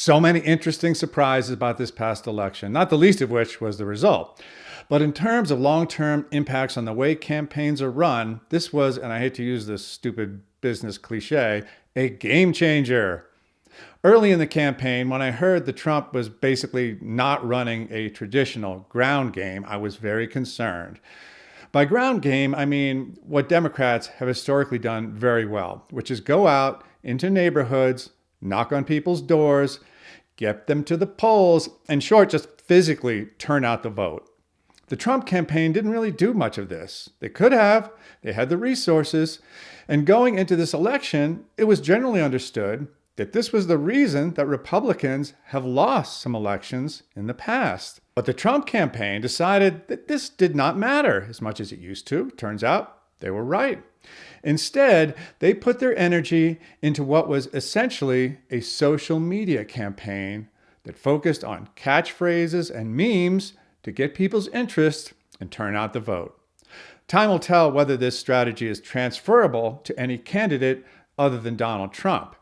So many interesting surprises about this past election, not the least of which was the result. But in terms of long-term impacts on the way campaigns are run, this was, and I hate to use this stupid business cliche, a game changer. Early in the campaign, when I heard that Trump was basically not running a traditional ground game, I was very concerned. By ground game, I mean what Democrats have historically done very well, which is go out into neighborhoods, knock on people's doors, get them to the polls, in short, just physically turn out the vote. The Trump campaign didn't really do much of this. They could have, they had the resources, and going into this election, it was generally understood that this was the reason that Republicans have lost some elections in the past. But the Trump campaign decided that this did not matter as much as it used to. Turns out they were right. Instead, they put their energy into what was essentially a social media campaign that focused on catchphrases and memes to get people's interest and turn out the vote. Time will tell whether this strategy is transferable to any candidate other than Donald Trump.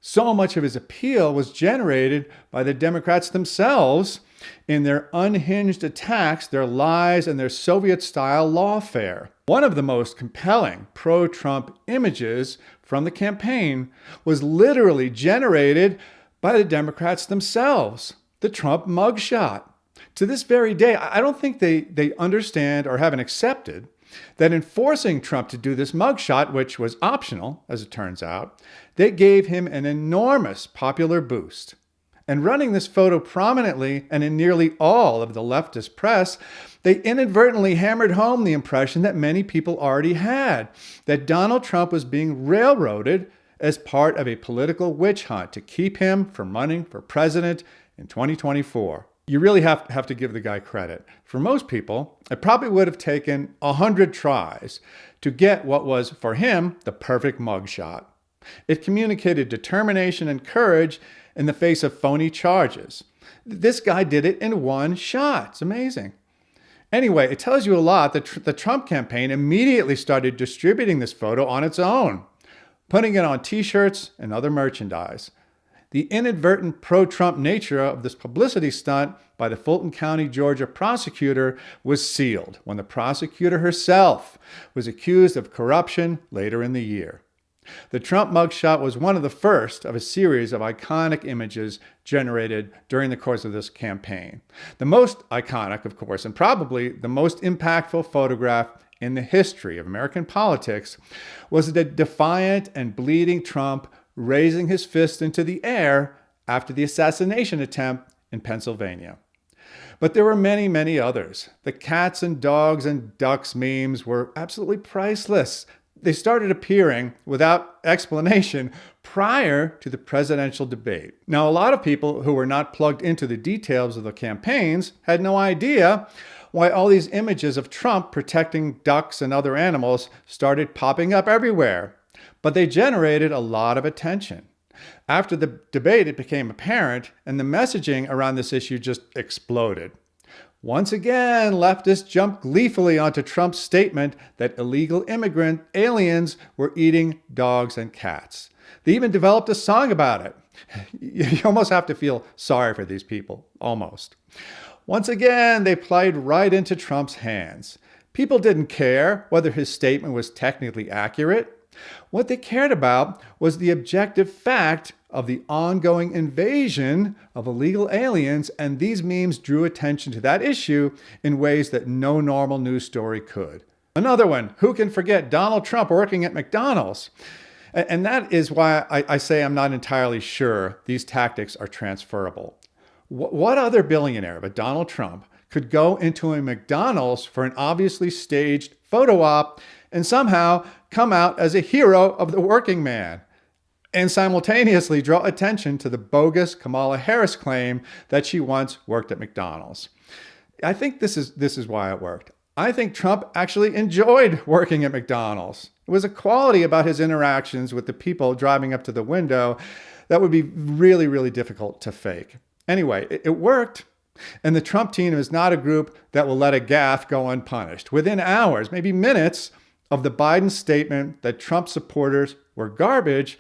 So much of his appeal was generated by the Democrats themselves in their unhinged attacks, their lies, and their Soviet-style lawfare. One of the most compelling pro-Trump images from the campaign was literally generated by the Democrats themselves, the Trump mugshot. To this very day, I don't think they understand or haven't accepted that in forcing Trump to do this mugshot, which was optional, as it turns out, they gave him an enormous popular boost. And running this photo prominently and in nearly all of the leftist press, they inadvertently hammered home the impression that many people already had, that Donald Trump was being railroaded as part of a political witch hunt to keep him from running for president in 2024. You really have to give the guy credit. For most people, it probably would have taken 100 tries to get what was, for him, the perfect mugshot. It communicated determination and courage in the face of phony charges. This guy did it in one shot. It's amazing. Anyway, it tells you a lot that the Trump campaign immediately started distributing this photo on its own, putting it on t-shirts and other merchandise. The inadvertent pro-Trump nature of this publicity stunt by the Fulton County, Georgia prosecutor was sealed when the prosecutor herself was accused of corruption later in the year. The Trump mugshot was one of the first of a series of iconic images generated during the course of this campaign. The most iconic, of course, and probably the most impactful photograph in the history of American politics was the defiant and bleeding Trump raising his fist into the air after the assassination attempt in Pennsylvania. But there were many, many others. The cats and dogs and ducks memes were absolutely priceless. They started appearing without explanation prior to the presidential debate. Now, a lot of people who were not plugged into the details of the campaigns had no idea why all these images of Trump protecting ducks and other animals started popping up everywhere. But they generated a lot of attention. After the debate, it became apparent, and the messaging around this issue just exploded. Once again, leftists jumped gleefully onto Trump's statement that illegal immigrant aliens were eating dogs and cats. They even developed a song about it. You almost have to feel sorry for these people, almost. Once again, they played right into Trump's hands. People didn't care whether his statement was technically accurate. What they cared about was the objective fact of the ongoing invasion of illegal aliens, and these memes drew attention to that issue in ways that no normal news story could. Another one, who can forget Donald Trump working at McDonald's? And that is why I say I'm not entirely sure these tactics are transferable. What other billionaire but Donald Trump could go into a McDonald's for an obviously staged photo op and somehow come out as a hero of the working man, and simultaneously draw attention to the bogus Kamala Harris claim that she once worked at McDonald's? I think this is why it worked. I think Trump actually enjoyed working at McDonald's. It was a quality about his interactions with the people driving up to the window that would be really, really difficult to fake. Anyway, it worked. And the Trump team is not a group that will let a gaffe go unpunished. Within hours, maybe minutes, of the Biden statement that Trump supporters were garbage,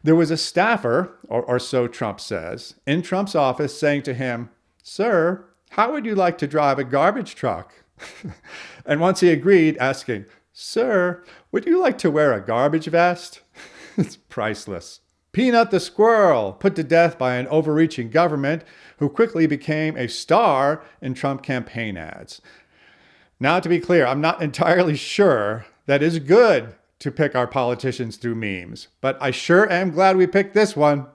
There was a staffer, or so Trump says, in Trump's office saying to him, "Sir, how would you like to drive a garbage truck?" And once he agreed, asking, "Sir, would you like to wear a garbage vest?" It's priceless. Peanut the squirrel, put to death by an overreaching government who quickly became a star in Trump campaign ads. Now, to be clear, I'm not entirely sure that it's good to pick our politicians through memes, but I sure am glad we picked this one.